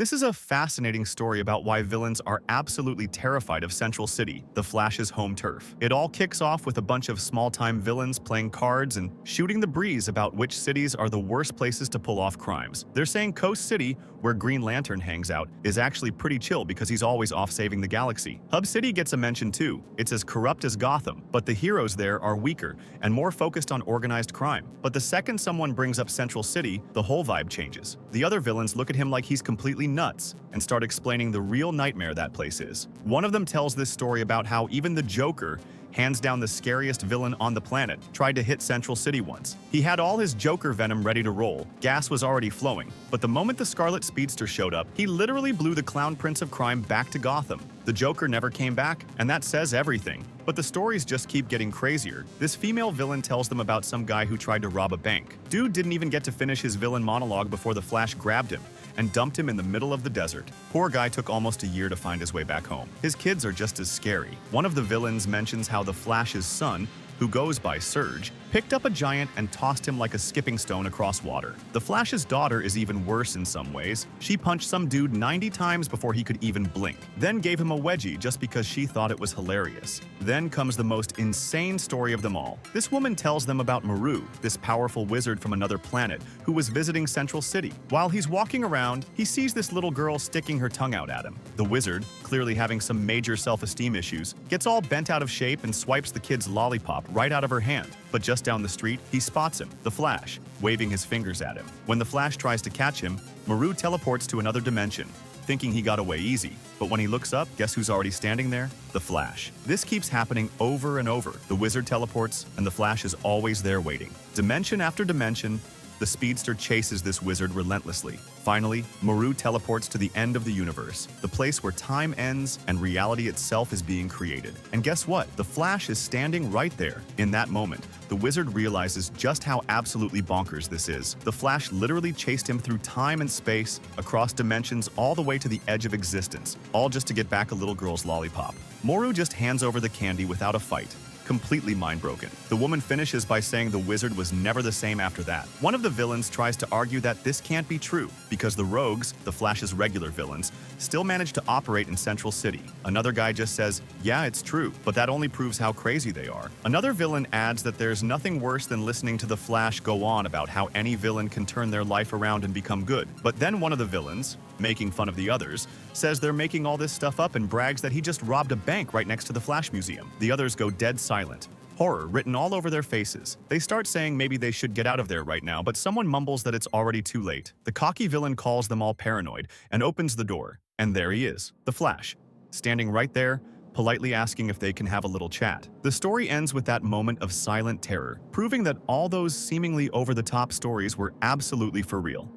This is a fascinating story about why villains are absolutely terrified of Central City, the Flash's home turf. It all kicks off with a bunch of small-time villains playing cards and shooting the breeze about which cities are the worst places to pull off crimes. They're saying Coast City, where Green Lantern hangs out, is actually pretty chill because he's always off saving the galaxy. Hub City gets a mention too. It's as corrupt as Gotham, but the heroes there are weaker and more focused on organized crime. But the second someone brings up Central City, the whole vibe changes. The other villains look at him like he's completely nuts and start explaining the real nightmare that place is. One of them tells this story about how even the Joker, hands down the scariest villain on the planet, tried to hit Central City once. He had all his Joker venom ready to roll, gas was already flowing, but the moment the Scarlet Speedster showed up, he literally blew the Clown Prince of Crime back to Gotham. The Joker never came back, and that says everything. But the stories just keep getting crazier. This female villain tells them about some guy who tried to rob a bank. Dude didn't even get to finish his villain monologue before the Flash grabbed him and dumped him in the middle of the desert. Poor guy took almost a year to find his way back home. His kids are just as scary. One of the villains mentions how the Flash's son, who goes by Surge, picked up a giant and tossed him like a skipping stone across water. The Flash's daughter is even worse in some ways. She punched some dude 90 times before he could even blink, then gave him a wedgie just because she thought it was hilarious. Then comes the most insane story of them all. This woman tells them about Maru, this powerful wizard from another planet who was visiting Central City. While he's walking around, he sees this little girl sticking her tongue out at him. The wizard, clearly having some major self-esteem issues, gets all bent out of shape and swipes the kid's lollipop right out of her hand. But just down the street, he spots him, the Flash, waving his fingers at him. When the Flash tries to catch him, Maru teleports to another dimension, thinking he got away easy. But when he looks up, guess who's already standing there? The Flash. This keeps happening over and over. The wizard teleports, and the Flash is always there waiting. Dimension after dimension, the speedster chases this wizard relentlessly. Finally, Maru teleports to the end of the universe, the place where time ends and reality itself is being created. And guess what? The Flash is standing right there. In that moment, the wizard realizes just how absolutely bonkers this is. The Flash literally chased him through time and space, across dimensions, all the way to the edge of existence, all just to get back a little girl's lollipop. Maru just hands over the candy without a fight. Completely mind-broken. The woman finishes by saying the wizard was never the same after that. One of the villains tries to argue that this can't be true because the rogues, the Flash's regular villains, still manage to operate in Central City. Another guy just says, yeah, it's true, but that only proves how crazy they are. Another villain adds that there's nothing worse than listening to the Flash go on about how any villain can turn their life around and become good. But then one of the villains, making fun of the others, says they're making all this stuff up and brags that he just robbed a bank right next to the Flash Museum. The others go dead silent. Horror written all over their faces. They start saying maybe they should get out of there right now, but someone mumbles that it's already too late. The cocky villain calls them all paranoid and opens the door. And there he is, the Flash, standing right there, politely asking if they can have a little chat. The story ends with that moment of silent terror, proving that all those seemingly over-the-top stories were absolutely for real.